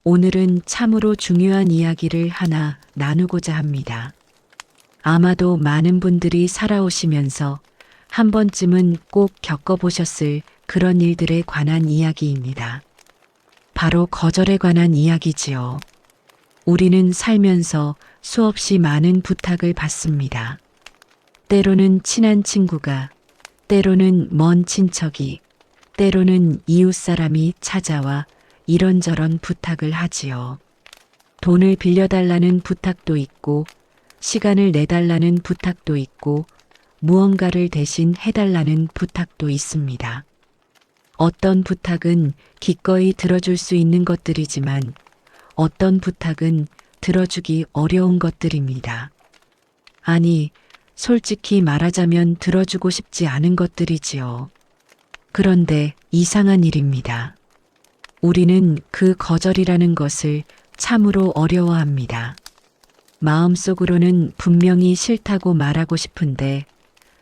오늘은 참으로 중요한 이야기를 하나 나누고자 합니다. 아마도 많은 분들이 살아오시면서 한 번쯤은 꼭 겪어보셨을 그런 일들에 관한 이야기입니다. 바로 거절에 관한 이야기지요. 우리는 살면서 수없이 많은 부탁을 받습니다. 때로는 친한 친구가, 때로는 먼 친척이, 때로는 이웃 사람이 찾아와 이런저런 부탁을 하지요. 돈을 빌려달라는 부탁도 있고, 시간을 내달라는 부탁도 있고, 무언가를 대신 해달라는 부탁도 있습니다. 어떤 부탁은 기꺼이 들어줄 수 있는 것들이지만, 어떤 부탁은 들어주기 어려운 것들입니다. 아니, 솔직히 말하자면 들어주고 싶지 않은 것들이지요. 그런데 이상한 일입니다. 우리는 그 거절이라는 것을 참으로 어려워합니다. 마음속으로는 분명히 싫다고 말하고 싶은데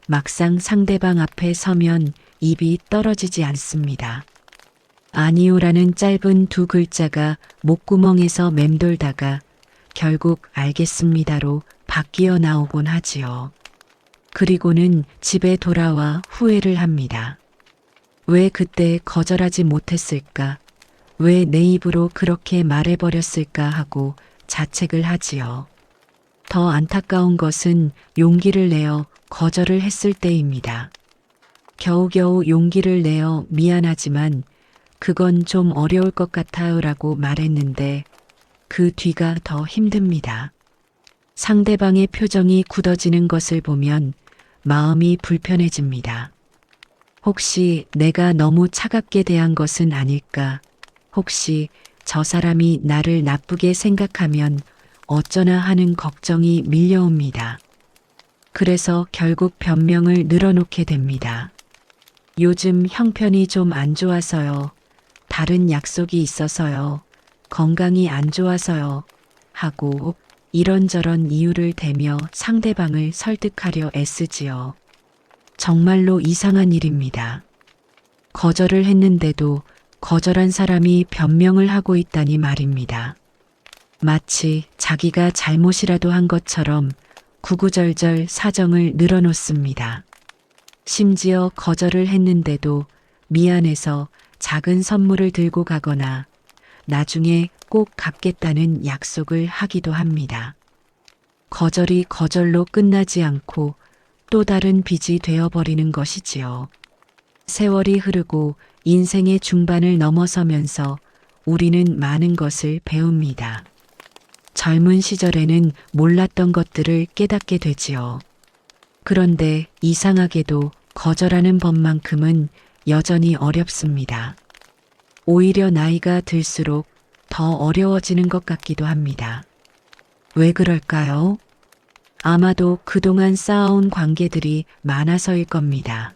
막상 상대방 앞에 서면 입이 떨어지지 않습니다. 아니요라는 짧은 두 글자가 목구멍에서 맴돌다가 결국 알겠습니다로 바뀌어 나오곤 하지요. 그리고는 집에 돌아와 후회를 합니다. 왜 그때 거절하지 못했을까? 왜 내 입으로 그렇게 말해버렸을까 하고 자책을 하지요. 더 안타까운 것은 용기를 내어 거절을 했을 때입니다. 겨우겨우 용기를 내어 미안하지만 그건 좀 어려울 것 같아요라고 말했는데 그 뒤가 더 힘듭니다. 상대방의 표정이 굳어지는 것을 보면 마음이 불편해집니다. 혹시 내가 너무 차갑게 대한 것은 아닐까? 혹시 저 사람이 나를 나쁘게 생각하면 어쩌나 하는 걱정이 밀려옵니다. 그래서 결국 변명을 늘어놓게 됩니다. 요즘 형편이 좀 안 좋아서요. 다른 약속이 있어서요. 건강이 안 좋아서요. 하고 이런저런 이유를 대며 상대방을 설득하려 애쓰지요. 정말로 이상한 일입니다. 거절을 했는데도 거절한 사람이 변명을 하고 있다니 말입니다. 마치 자기가 잘못이라도 한 것처럼 구구절절 사정을 늘어놓습니다. 심지어 거절을 했는데도 미안해서 작은 선물을 들고 가거나 나중에 꼭 갚겠다는 약속을 하기도 합니다. 거절이 거절로 끝나지 않고 또 다른 빚이 되어버리는 것이지요. 세월이 흐르고 인생의 중반을 넘어서면서 우리는 많은 것을 배웁니다. 젊은 시절에는 몰랐던 것들을 깨닫게 되지요. 그런데 이상하게도 거절하는 법만큼은 여전히 어렵습니다. 오히려 나이가 들수록 더 어려워지는 것 같기도 합니다. 왜 그럴까요? 아마도 그동안 쌓아온 관계들이 많아서일 겁니다.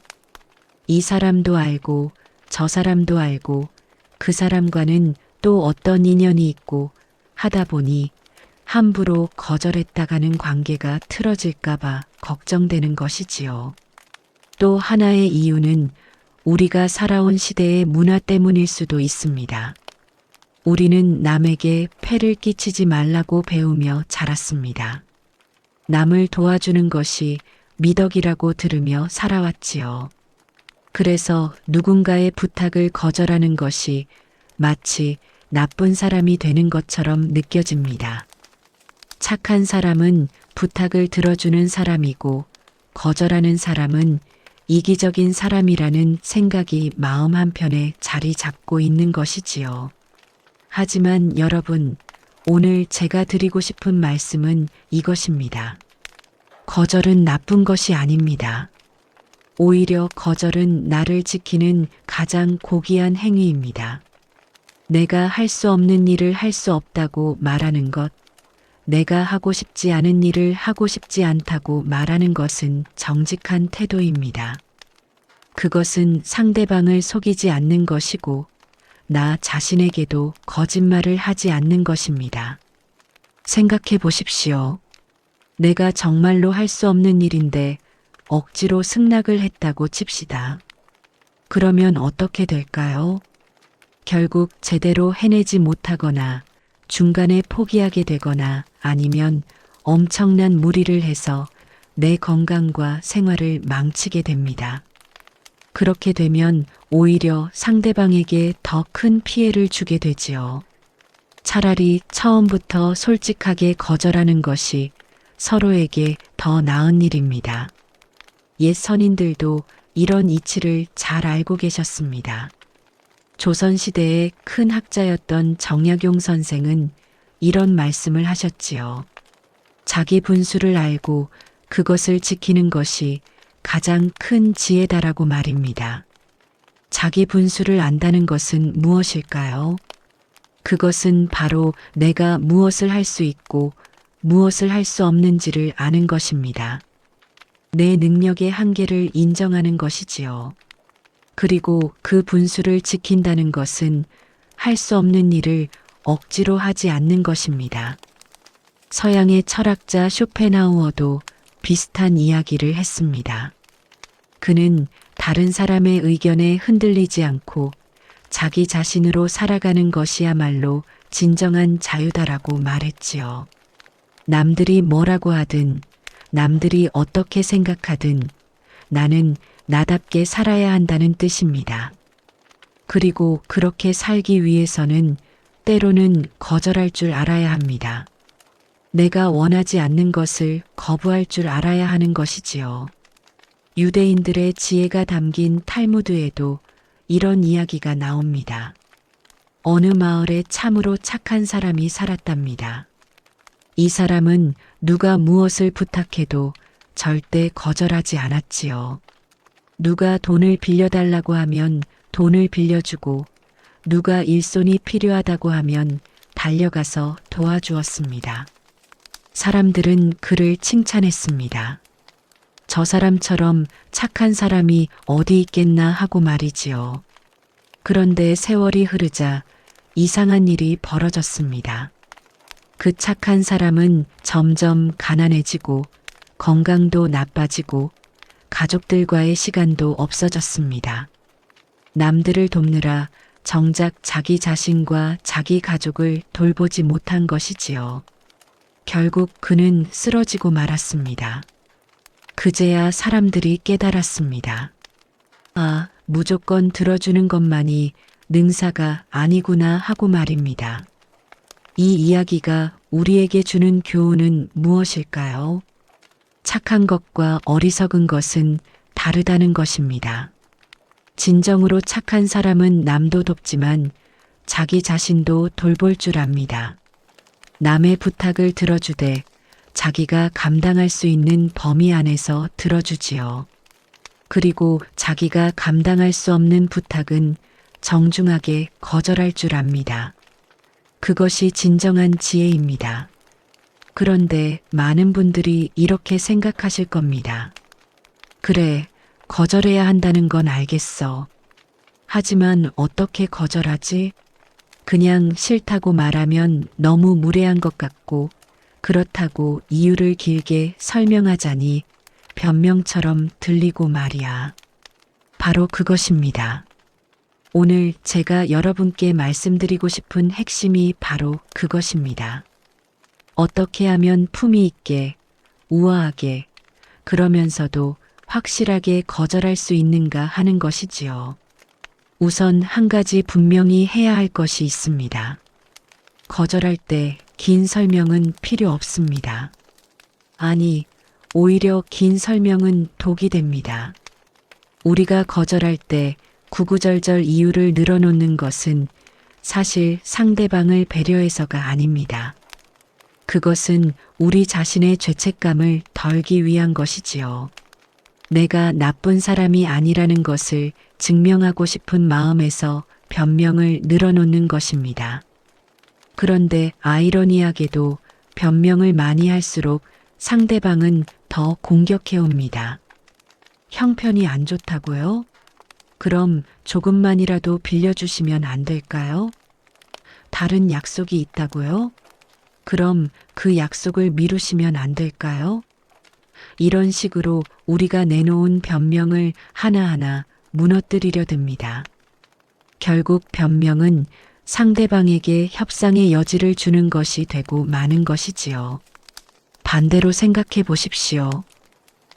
이 사람도 알고 저 사람도 알고 그 사람과는 또 어떤 인연이 있고 하다 보니 함부로 거절했다가는 관계가 틀어질까봐 걱정되는 것이지요. 또 하나의 이유는 우리가 살아온 시대의 문화 때문일 수도 있습니다. 우리는 남에게 폐를 끼치지 말라고 배우며 자랐습니다. 남을 도와주는 것이 미덕이라고 들으며 살아왔지요. 그래서 누군가의 부탁을 거절하는 것이 마치 나쁜 사람이 되는 것처럼 느껴집니다. 착한 사람은 부탁을 들어주는 사람이고 거절하는 사람은 이기적인 사람이라는 생각이 마음 한편에 자리 잡고 있는 것이지요. 하지만 여러분, 오늘 제가 드리고 싶은 말씀은 이것입니다. 거절은 나쁜 것이 아닙니다. 오히려 거절은 나를 지키는 가장 고귀한 행위입니다. 내가 할 수 없는 일을 할 수 없다고 말하는 것, 내가 하고 싶지 않은 일을 하고 싶지 않다고 말하는 것은 정직한 태도입니다. 그것은 상대방을 속이지 않는 것이고, 나 자신에게도 거짓말을 하지 않는 것입니다. 생각해 보십시오. 내가 정말로 할 수 없는 일인데 억지로 승낙을 했다고 칩시다. 그러면 어떻게 될까요? 결국 제대로 해내지 못하거나 중간에 포기하게 되거나 아니면 엄청난 무리를 해서 내 건강과 생활을 망치게 됩니다. 그렇게 되면 오히려 상대방에게 더 큰 피해를 주게 되지요. 차라리 처음부터 솔직하게 거절하는 것이 서로에게 더 나은 일입니다. 옛 선인들도 이런 이치를 잘 알고 계셨습니다. 조선시대의 큰 학자였던 정약용 선생은 이런 말씀을 하셨지요. 자기 분수를 알고 그것을 지키는 것이 가장 큰 지혜다라고 말입니다. 자기 분수를 안다는 것은 무엇일까요? 그것은 바로 내가 무엇을 할 수 있고 무엇을 할 수 없는지를 아는 것입니다. 내 능력의 한계를 인정하는 것이지요. 그리고 그 분수를 지킨다는 것은 할 수 없는 일을 억지로 하지 않는 것입니다. 서양의 철학자 쇼펜하우어도 비슷한 이야기를 했습니다. 그는 다른 사람의 의견에 흔들리지 않고 자기 자신으로 살아가는 것이야말로 진정한 자유다라고 말했지요. 남들이 뭐라고 하든, 남들이 어떻게 생각하든 나는 나답게 살아야 한다는 뜻입니다. 그리고 그렇게 살기 위해서는 때로는 거절할 줄 알아야 합니다. 내가 원하지 않는 것을 거부할 줄 알아야 하는 것이지요. 유대인들의 지혜가 담긴 탈무드에도 이런 이야기가 나옵니다. 어느 마을에 참으로 착한 사람이 살았답니다. 이 사람은 누가 무엇을 부탁해도 절대 거절하지 않았지요. 누가 돈을 빌려달라고 하면 돈을 빌려주고 누가 일손이 필요하다고 하면 달려가서 도와주었습니다. 사람들은 그를 칭찬했습니다. 저 사람처럼 착한 사람이 어디 있겠나 하고 말이지요. 그런데 세월이 흐르자 이상한 일이 벌어졌습니다. 그 착한 사람은 점점 가난해지고 건강도 나빠지고 가족들과의 시간도 없어졌습니다. 남들을 돕느라 정작 자기 자신과 자기 가족을 돌보지 못한 것이지요. 결국 그는 쓰러지고 말았습니다. 그제야 사람들이 깨달았습니다. 아, 무조건 들어주는 것만이 능사가 아니구나 하고 말입니다. 이 이야기가 우리에게 주는 교훈은 무엇일까요? 착한 것과 어리석은 것은 다르다는 것입니다. 진정으로 착한 사람은 남도 돕지만 자기 자신도 돌볼 줄 압니다. 남의 부탁을 들어주되 자기가 감당할 수 있는 범위 안에서 들어주지요. 그리고 자기가 감당할 수 없는 부탁은 정중하게 거절할 줄 압니다. 그것이 진정한 지혜입니다. 그런데 많은 분들이 이렇게 생각하실 겁니다. 그래, 거절해야 한다는 건 알겠어. 하지만 어떻게 거절하지? 그냥 싫다고 말하면 너무 무례한 것 같고 그렇다고 이유를 길게 설명하자니 변명처럼 들리고 말이야. 바로 그것입니다. 오늘 제가 여러분께 말씀드리고 싶은 핵심이 바로 그것입니다. 어떻게 하면 품위 있게, 우아하게, 그러면서도 확실하게 거절할 수 있는가 하는 것이지요. 우선 한 가지 분명히 해야 할 것이 있습니다. 거절할 때 긴 설명은 필요 없습니다. 아니, 오히려 긴 설명은 독이 됩니다. 우리가 거절할 때 구구절절 이유를 늘어놓는 것은 사실 상대방을 배려해서가 아닙니다. 그것은 우리 자신의 죄책감을 덜기 위한 것이지요. 내가 나쁜 사람이 아니라는 것을 증명하고 싶은 마음에서 변명을 늘어놓는 것입니다. 그런데 아이러니하게도 변명을 많이 할수록 상대방은 더 공격해옵니다. 형편이 안 좋다고요? 그럼 조금만이라도 빌려주시면 안 될까요? 다른 약속이 있다고요? 그럼 그 약속을 미루시면 안 될까요? 이런 식으로 우리가 내놓은 변명을 하나하나 무너뜨리려 듭니다. 결국 변명은 상대방에게 협상의 여지를 주는 것이 되고 마는 것이지요. 반대로 생각해 보십시오.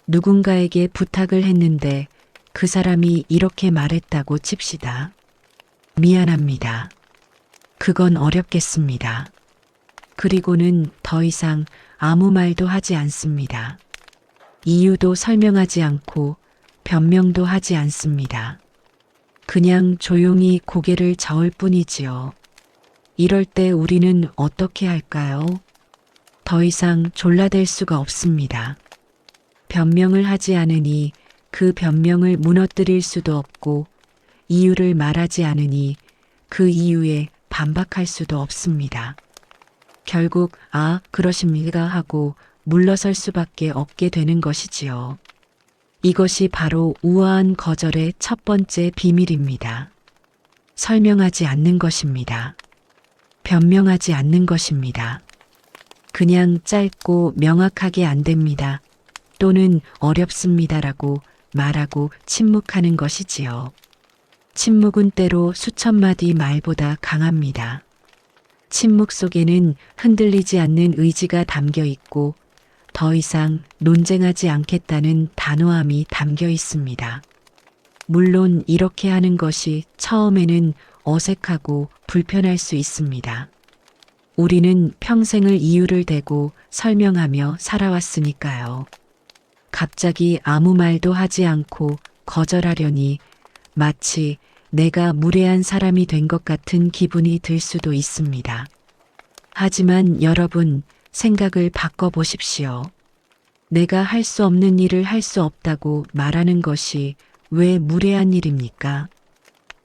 누군가에게 부탁을 했는데 그 사람이 이렇게 말했다고 칩시다. 미안합니다. 그건 어렵겠습니다. 그리고는 더 이상 아무 말도 하지 않습니다. 이유도 설명하지 않고 변명도 하지 않습니다. 그냥 조용히 고개를 저을 뿐이지요. 이럴 때 우리는 어떻게 할까요? 더 이상 졸라댈 수가 없습니다. 변명을 하지 않으니 그 변명을 무너뜨릴 수도 없고 이유를 말하지 않으니 그 이유에 반박할 수도 없습니다. 결국 그러십니까 하고 물러설 수밖에 없게 되는 것이지요. 이것이 바로 우아한 거절의 첫 번째 비밀입니다. 설명하지 않는 것입니다. 변명하지 않는 것입니다. 그냥 짧고 명확하게 안 됩니다. 또는 어렵습니다라고 말하고 침묵하는 것이지요. 침묵은 때로 수천 마디 말보다 강합니다. 침묵 속에는 흔들리지 않는 의지가 담겨 있고 더 이상 논쟁하지 않겠다는 단호함이 담겨 있습니다. 물론 이렇게 하는 것이 처음에는 어색하고 불편할 수 있습니다. 우리는 평생을 이유를 대고 설명하며 살아왔으니까요. 갑자기 아무 말도 하지 않고 거절하려니 마치 내가 무례한 사람이 된 것 같은 기분이 들 수도 있습니다. 하지만 여러분, 생각을 바꿔보십시오. 내가 할 수 없는 일을 할 수 없다고 말하는 것이 왜 무례한 일입니까?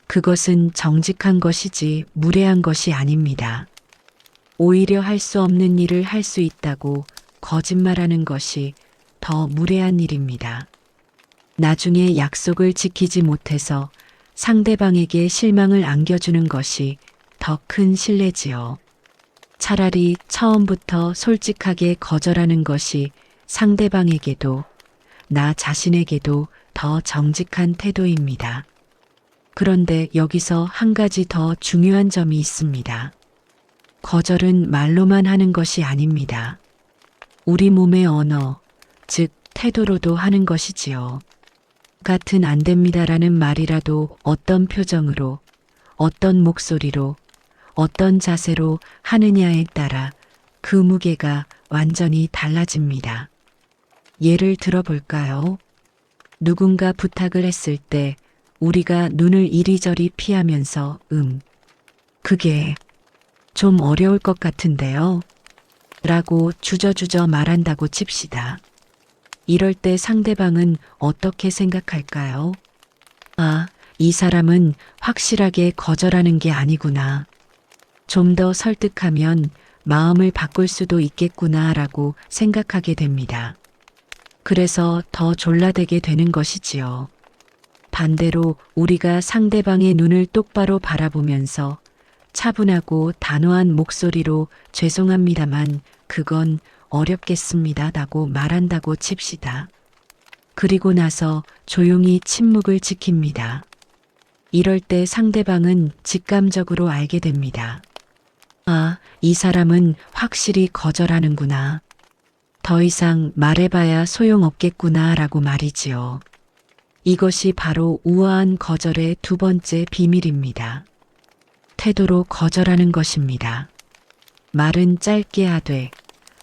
그것은 정직한 것이지 무례한 것이 아닙니다. 오히려 할 수 없는 일을 할 수 있다고 거짓말하는 것이 더 무례한 일입니다. 나중에 약속을 지키지 못해서 상대방에게 실망을 안겨주는 것이 더 큰 신뢰지요. 차라리 처음부터 솔직하게 거절하는 것이 상대방에게도 나 자신에게도 더 정직한 태도입니다. 그런데 여기서 한 가지 더 중요한 점이 있습니다. 거절은 말로만 하는 것이 아닙니다. 우리 몸의 언어, 즉 태도로도 하는 것이지요. 같은 안 됩니다라는 말이라도 어떤 표정으로, 어떤 목소리로, 어떤 자세로 하느냐에 따라 그 무게가 완전히 달라집니다. 예를 들어 볼까요? 누군가 부탁을 했을 때 우리가 눈을 이리저리 피하면서 그게 좀 어려울 것 같은데요. 라고 주저주저 말한다고 칩시다. 이럴 때 상대방은 어떻게 생각할까요? 이 사람은 확실하게 거절하는 게 아니구나. 좀 더 설득하면 마음을 바꿀 수도 있겠구나 라고 생각하게 됩니다. 그래서 더 졸라대게 되는 것이지요. 반대로 우리가 상대방의 눈을 똑바로 바라보면서 차분하고 단호한 목소리로 죄송합니다만 그건 어렵겠습니다 라고 말한다고 칩시다. 그리고 나서 조용히 침묵을 지킵니다. 이럴 때 상대방은 직감적으로 알게 됩니다. 이 사람은 확실히 거절하는구나. 더 이상 말해봐야 소용없겠구나 라고 말이지요. 이것이 바로 우아한 거절의 두 번째 비밀입니다. 태도로 거절하는 것입니다. 말은 짧게 하되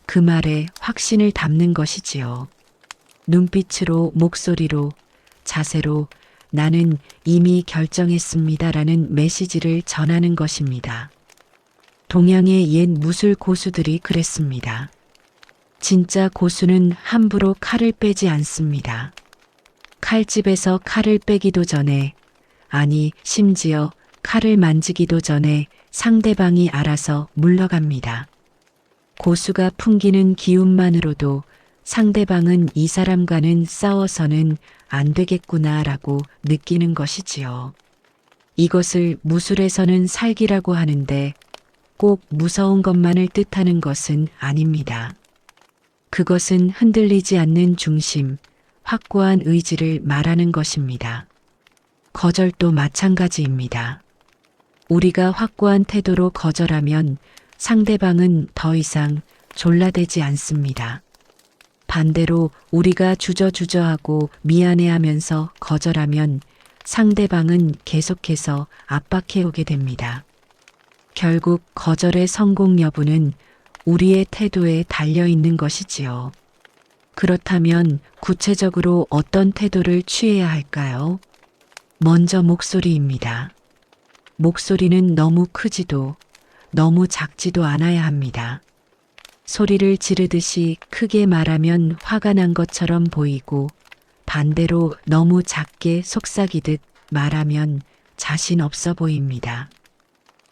그 말에 확신을 담는 것이지요. 눈빛으로, 목소리로, 자세로 나는 이미 결정했습니다라는 메시지를 전하는 것입니다. 동양의 옛 무술 고수들이 그랬습니다. 진짜 고수는 함부로 칼을 빼지 않습니다. 칼집에서 칼을 빼기도 전에, 심지어 칼을 만지기도 전에 상대방이 알아서 물러갑니다. 고수가 풍기는 기운만으로도 상대방은 이 사람과는 싸워서는 안 되겠구나라고 느끼는 것이지요. 이것을 무술에서는 살기라고 하는데 꼭 무서운 것만을 뜻하는 것은 아닙니다. 그것은 흔들리지 않는 중심, 확고한 의지를 말하는 것입니다. 거절도 마찬가지입니다. 우리가 확고한 태도로 거절하면 상대방은 더 이상 졸라대지 않습니다. 반대로 우리가 주저주저하고 미안해하면서 거절하면 상대방은 계속해서 압박해오게 됩니다. 결국 거절의 성공 여부는 우리의 태도에 달려 있는 것이지요. 그렇다면 구체적으로 어떤 태도를 취해야 할까요? 먼저 목소리입니다. 목소리는 너무 크지도 너무 작지도 않아야 합니다. 소리를 지르듯이 크게 말하면 화가 난 것처럼 보이고 반대로 너무 작게 속삭이듯 말하면 자신 없어 보입니다.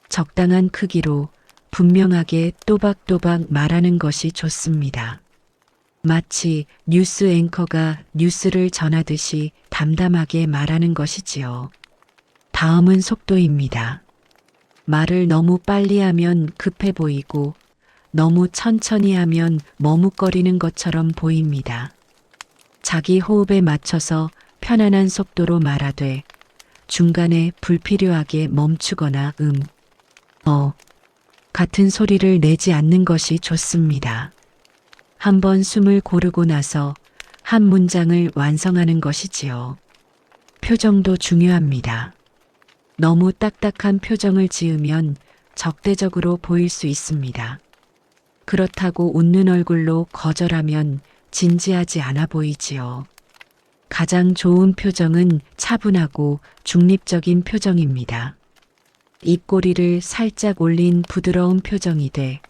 적당한 크기로 분명하게 또박또박 말하는 것이 좋습니다. 마치 뉴스 앵커가 뉴스를 전하듯이 담담하게 말하는 것이지요. 다음은 속도입니다. 말을 너무 빨리 하면 급해 보이고 너무 천천히 하면 머뭇거리는 것처럼 보입니다. 자기 호흡에 맞춰서 편안한 속도로 말하되 중간에 불필요하게 멈추거나 같은 소리를 내지 않는 것이 좋습니다. 한번 숨을 고르고 나서 한 문장을 완성하는 것이지요. 표정도 중요합니다. 너무 딱딱한 표정을 지으면 적대적으로 보일 수 있습니다. 그렇다고 웃는 얼굴로 거절하면 진지하지 않아 보이지요. 가장 좋은 표정은 차분하고 중립적인 표정입니다. 입꼬리를 살짝 올린 부드러운 표정이 돼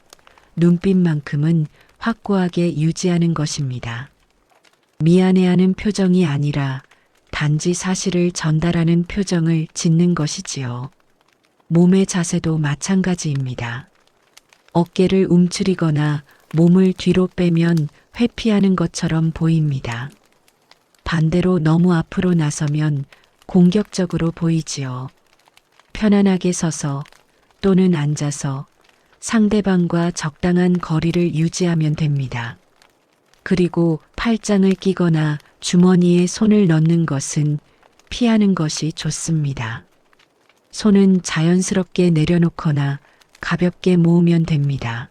눈빛만큼은 확고하게 유지하는 것입니다. 미안해하는 표정이 아니라 단지 사실을 전달하는 표정을 짓는 것이지요. 몸의 자세도 마찬가지입니다. 어깨를 움츠리거나 몸을 뒤로 빼면 회피하는 것처럼 보입니다. 반대로 너무 앞으로 나서면 공격적으로 보이지요. 편안하게 서서 또는 앉아서 상대방과 적당한 거리를 유지하면 됩니다. 그리고 팔짱을 끼거나 주머니에 손을 넣는 것은 피하는 것이 좋습니다. 손은 자연스럽게 내려놓거나 가볍게 모으면 됩니다.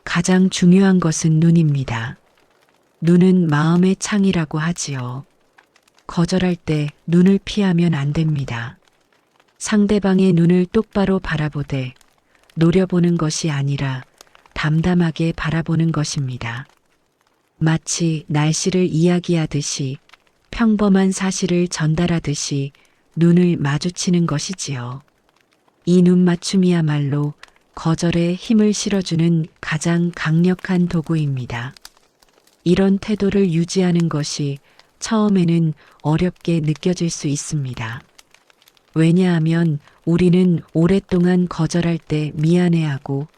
가장 중요한 것은 눈입니다. 눈은 마음의 창이라고 하지요. 거절할 때 눈을 피하면 안 됩니다. 상대방의 눈을 똑바로 바라보되 노려보는 것이 아니라 담담하게 바라보는 것입니다. 마치 날씨를 이야기하듯이 평범한 사실을 전달하듯이 눈을 마주치는 것이지요. 이 눈 맞춤이야말로 거절에 힘을 실어주는 가장 강력한 도구입니다. 이런 태도를 유지하는 것이 처음에는 어렵게 느껴질 수 있습니다. 왜냐하면 우리는 오랫동안 거절할 때 미안해하고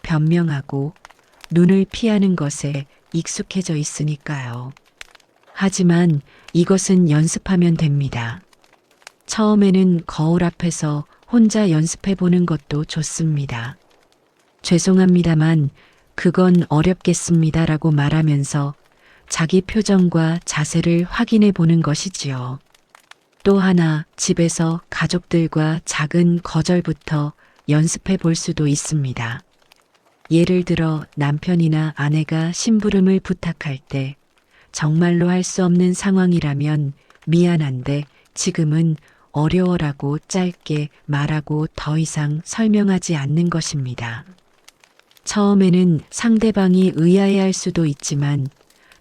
변명하고 눈을 피하는 것에 익숙해져 있으니까요. 하지만 이것은 연습하면 됩니다. 처음에는 거울 앞에서 혼자 연습해 보는 것도 좋습니다. 죄송합니다만 그건 어렵겠습니다라고 말하면서 자기 표정과 자세를 확인해 보는 것이지요. 또 하나, 집에서 가족들과 작은 거절부터 연습해 볼 수도 있습니다. 예를 들어 남편이나 아내가 심부름을 부탁할 때 정말로 할 수 없는 상황이라면 미안한데 지금은 어려워라고 짧게 말하고 더 이상 설명하지 않는 것입니다. 처음에는 상대방이 의아해할 수도 있지만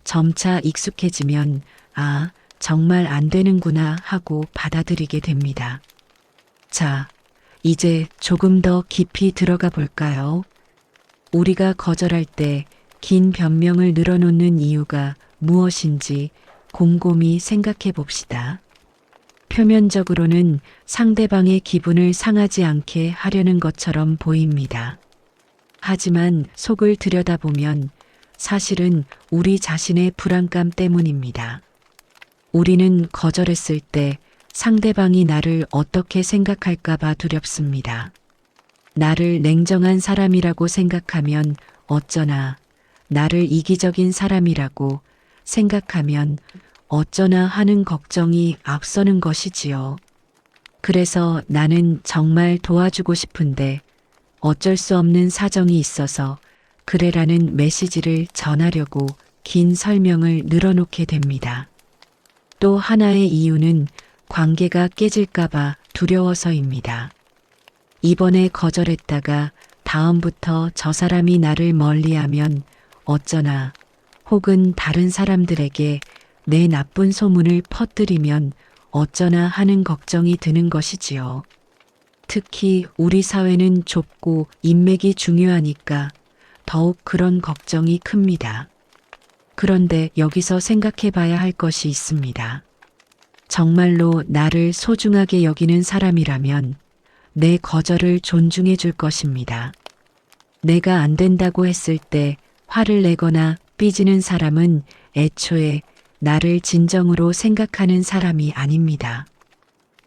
점차 익숙해지면 정말 안 되는구나 하고 받아들이게 됩니다. 자, 이제 조금 더 깊이 들어가 볼까요? 우리가 거절할 때 긴 변명을 늘어놓는 이유가 무엇인지 곰곰이 생각해 봅시다. 표면적으로는 상대방의 기분을 상하지 않게 하려는 것처럼 보입니다. 하지만 속을 들여다보면 사실은 우리 자신의 불안감 때문입니다. 우리는 거절했을 때 상대방이 나를 어떻게 생각할까봐 두렵습니다. 나를 냉정한 사람이라고 생각하면 어쩌나, 나를 이기적인 사람이라고 생각하면 어쩌나 하는 걱정이 앞서는 것이지요. 그래서 나는 정말 도와주고 싶은데 어쩔 수 없는 사정이 있어서 그래라는 메시지를 전하려고 긴 설명을 늘어놓게 됩니다. 또 하나의 이유는 관계가 깨질까봐 두려워서입니다. 이번에 거절했다가 다음부터 저 사람이 나를 멀리하면 어쩌나, 혹은 다른 사람들에게 내 나쁜 소문을 퍼뜨리면 어쩌나 하는 걱정이 드는 것이지요. 특히 우리 사회는 좁고 인맥이 중요하니까 더욱 그런 걱정이 큽니다. 그런데 여기서 생각해 봐야 할 것이 있습니다. 정말로 나를 소중하게 여기는 사람이라면 내 거절을 존중해 줄 것입니다. 내가 안 된다고 했을 때 화를 내거나 삐지는 사람은 애초에 나를 진정으로 생각하는 사람이 아닙니다.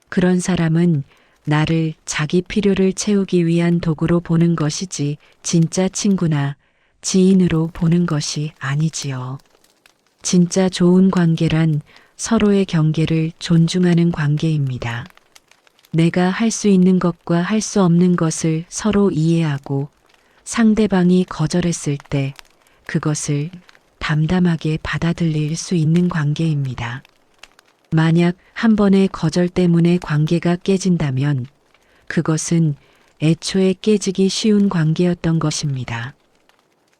그런 사람은 나를 자기 필요를 채우기 위한 도구로 보는 것이지 진짜 친구나 지인으로 보는 것이 아니지요. 진짜 좋은 관계란 서로의 경계를 존중하는 관계입니다. 내가 할 수 있는 것과 할 수 없는 것을 서로 이해하고 상대방이 거절했을 때 그것을 담담하게 받아들일 수 있는 관계입니다. 만약 한 번의 거절 때문에 관계가 깨진다면 그것은 애초에 깨지기 쉬운 관계였던 것입니다.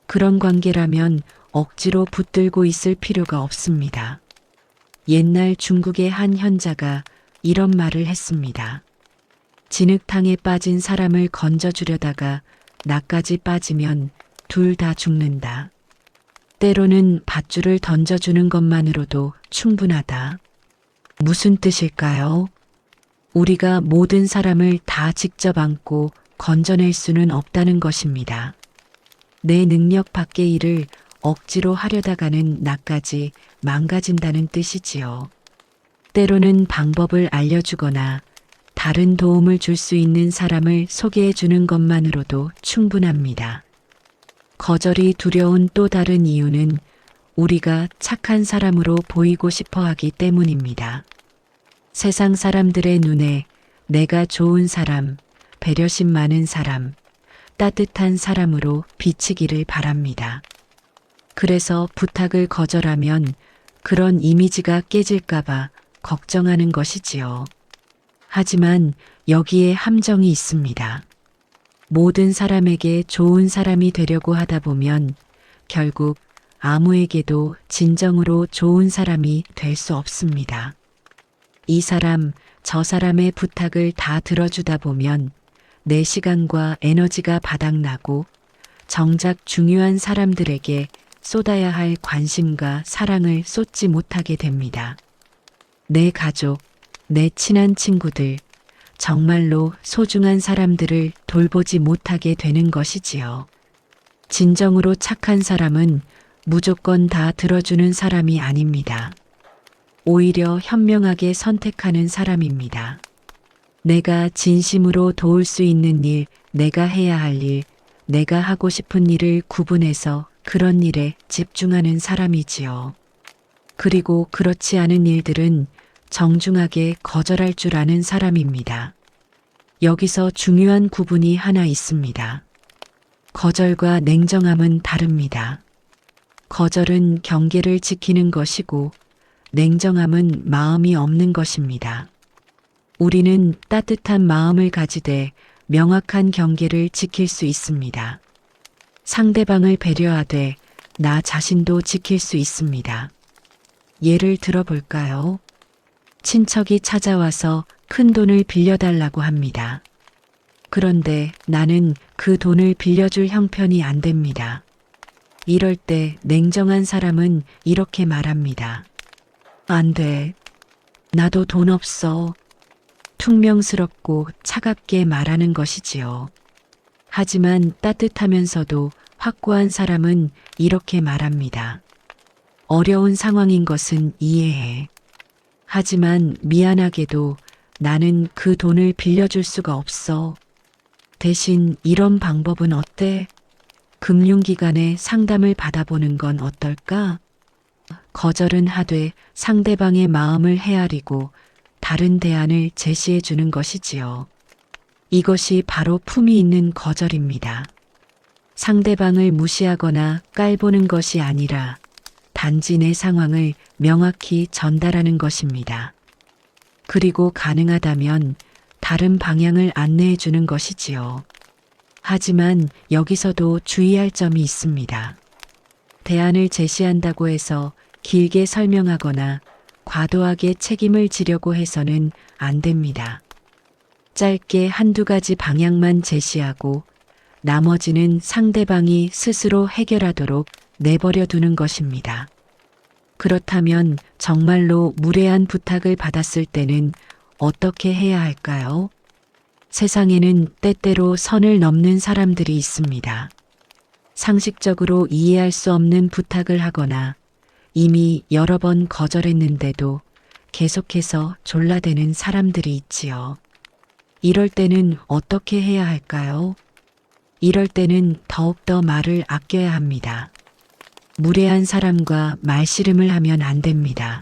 그런 관계라면 억지로 붙들고 있을 필요가 없습니다. 옛날 중국의 한 현자가 이런 말을 했습니다. 진흙탕에 빠진 사람을 건져주려다가 나까지 빠지면 둘 다 죽는다. 때로는 밧줄을 던져주는 것만으로도 충분하다. 무슨 뜻일까요? 우리가 모든 사람을 다 직접 안고 건져낼 수는 없다는 것입니다. 내 능력 밖의 일을 억지로 하려다가는 나까지 망가진다는 뜻이지요. 때로는 방법을 알려주거나 다른 도움을 줄 수 있는 사람을 소개해 주는 것만으로도 충분합니다. 거절이 두려운 또 다른 이유는 우리가 착한 사람으로 보이고 싶어 하기 때문입니다. 세상 사람들의 눈에 내가 좋은 사람, 배려심 많은 사람, 따뜻한 사람으로 비치기를 바랍니다. 그래서 부탁을 거절하면 그런 이미지가 깨질까봐 걱정하는 것이지요. 하지만 여기에 함정이 있습니다. 모든 사람에게 좋은 사람이 되려고 하다 보면 결국 아무에게도 진정으로 좋은 사람이 될 수 없습니다. 이 사람, 저 사람의 부탁을 다 들어주다 보면 내 시간과 에너지가 바닥나고 정작 중요한 사람들에게 쏟아야 할 관심과 사랑을 쏟지 못하게 됩니다. 내 가족, 내 친한 친구들, 정말로 소중한 사람들을 돌보지 못하게 되는 것이지요. 진정으로 착한 사람은 무조건 다 들어주는 사람이 아닙니다. 오히려 현명하게 선택하는 사람입니다. 내가 진심으로 도울 수 있는 일, 내가 해야 할 일, 내가 하고 싶은 일을 구분해서 그런 일에 집중하는 사람이지요. 그리고 그렇지 않은 일들은 정중하게 거절할 줄 아는 사람입니다. 여기서 중요한 구분이 하나 있습니다. 거절과 냉정함은 다릅니다. 거절은 경계를 지키는 것이고 냉정함은 마음이 없는 것입니다. 우리는 따뜻한 마음을 가지되 명확한 경계를 지킬 수 있습니다. 상대방을 배려하되 나 자신도 지킬 수 있습니다. 예를 들어볼까요? 친척이 찾아와서 큰 돈을 빌려달라고 합니다. 그런데 나는 그 돈을 빌려줄 형편이 안 됩니다. 이럴 때 냉정한 사람은 이렇게 말합니다. 안 돼. 나도 돈 없어. 퉁명스럽고 차갑게 말하는 것이지요. 하지만 따뜻하면서도 확고한 사람은 이렇게 말합니다. 어려운 상황인 것은 이해해. 하지만 미안하게도 나는 그 돈을 빌려줄 수가 없어. 대신 이런 방법은 어때? 금융기관에 상담을 받아보는 건 어떨까? 거절은 하되 상대방의 마음을 헤아리고 다른 대안을 제시해 주는 것이지요. 이것이 바로 품위 있는 거절입니다. 상대방을 무시하거나 깔보는 것이 아니라 단지 내 상황을 명확히 전달하는 것입니다. 그리고 가능하다면 다른 방향을 안내해 주는 것이지요. 하지만 여기서도 주의할 점이 있습니다. 대안을 제시한다고 해서 길게 설명하거나 과도하게 책임을 지려고 해서는 안 됩니다. 짧게 한두 가지 방향만 제시하고 나머지는 상대방이 스스로 해결하도록 내버려 두는 것입니다. 그렇다면 정말로 무례한 부탁을 받았을 때는 어떻게 해야 할까요? 세상에는 때때로 선을 넘는 사람들이 있습니다. 상식적으로 이해할 수 없는 부탁을 하거나 이미 여러 번 거절했는데도 계속해서 졸라대는 사람들이 있지요. 이럴 때는 어떻게 해야 할까요? 이럴 때는 더욱더 말을 아껴야 합니다. 무례한 사람과 말씨름을 하면 안 됩니다.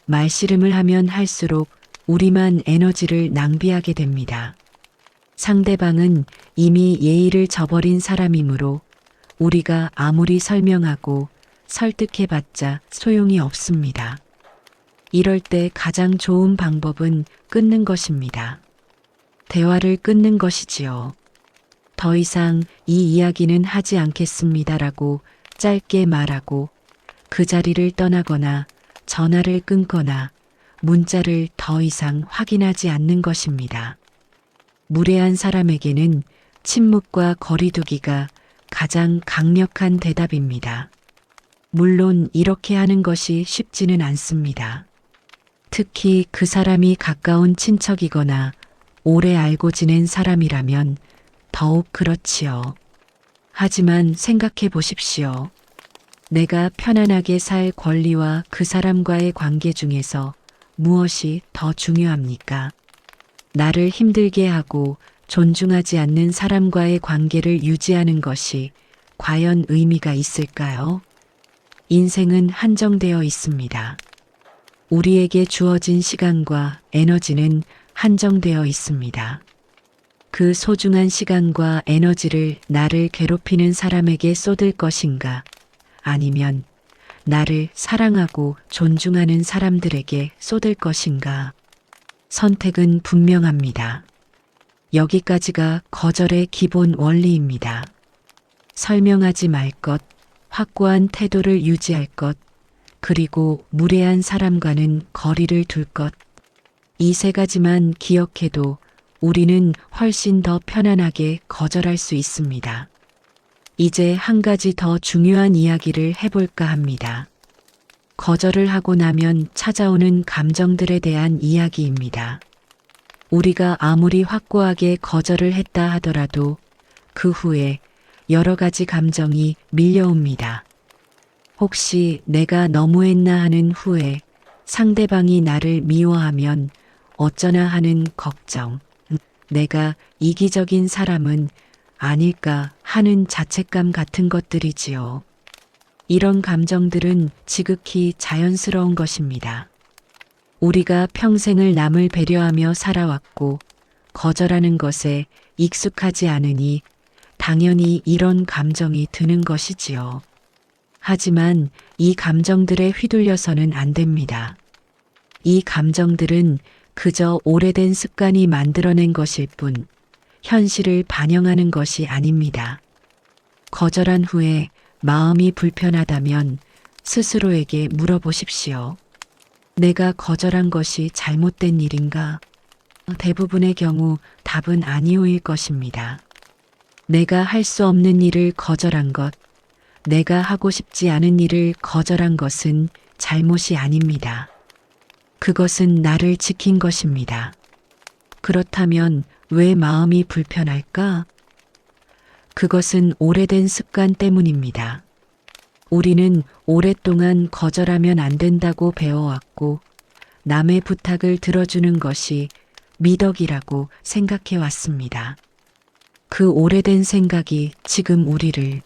말씨름을 하면 할수록 우리만 에너지를 낭비하게 됩니다. 상대방은 이미 예의를 저버린 사람이므로 우리가 아무리 설명하고 설득해봤자 소용이 없습니다. 이럴 때 가장 좋은 방법은 끊는 것입니다. 대화를 끊는 것이지요. 더 이상 이 이야기는 하지 않겠습니다라고 짧게 말하고 그 자리를 떠나거나 전화를 끊거나 문자를 더 이상 확인하지 않는 것입니다. 무례한 사람에게는 침묵과 거리두기가 가장 강력한 대답입니다. 물론 이렇게 하는 것이 쉽지는 않습니다. 특히 그 사람이 가까운 친척이거나 오래 알고 지낸 사람이라면 더욱 그렇지요. 하지만 생각해 보십시오. 내가 편안하게 살 권리와 그 사람과의 관계 중에서 무엇이 더 중요합니까? 나를 힘들게 하고 존중하지 않는 사람과의 관계를 유지하는 것이 과연 의미가 있을까요? 인생은 한정되어 있습니다. 우리에게 주어진 시간과 에너지는 한정되어 있습니다. 그 소중한 시간과 에너지를 나를 괴롭히는 사람에게 쏟을 것인가? 아니면 나를 사랑하고 존중하는 사람들에게 쏟을 것인가? 선택은 분명합니다. 여기까지가 거절의 기본 원리입니다. 설명하지 말 것, 확고한 태도를 유지할 것, 그리고 무례한 사람과는 거리를 둘 것. 이 세 가지만 기억해도 우리는 훨씬 더 편안하게 거절할 수 있습니다. 이제 한 가지 더 중요한 이야기를 해볼까 합니다. 거절을 하고 나면 찾아오는 감정들에 대한 이야기입니다. 우리가 아무리 확고하게 거절을 했다 하더라도 그 후에 여러 가지 감정이 밀려옵니다. 혹시 내가 너무했나 하는 후회, 상대방이 나를 미워하면 어쩌나 하는 걱정, 내가 이기적인 사람은 아닐까 하는 자책감 같은 것들이지요. 이런 감정들은 지극히 자연스러운 것입니다. 우리가 평생을 남을 배려하며 살아왔고 거절하는 것에 익숙하지 않으니 당연히 이런 감정이 드는 것이지요. 하지만 이 감정들에 휘둘려서는 안 됩니다. 이 감정들은 그저 오래된 습관이 만들어낸 것일 뿐 현실을 반영하는 것이 아닙니다. 거절한 후에 마음이 불편하다면 스스로에게 물어보십시오. 내가 거절한 것이 잘못된 일인가? 대부분의 경우 답은 아니오일 것입니다. 내가 할 수 없는 일을 거절한 것, 내가 하고 싶지 않은 일을 거절한 것은 잘못이 아닙니다. 그것은 나를 지킨 것입니다. 그렇다면 왜 마음이 불편할까? 그것은 오래된 습관 때문입니다. 우리는 오랫동안 거절하면 안 된다고 배워왔고 남의 부탁을 들어주는 것이 미덕이라고 생각해 왔습니다. 그 오래된 생각이 지금 우리를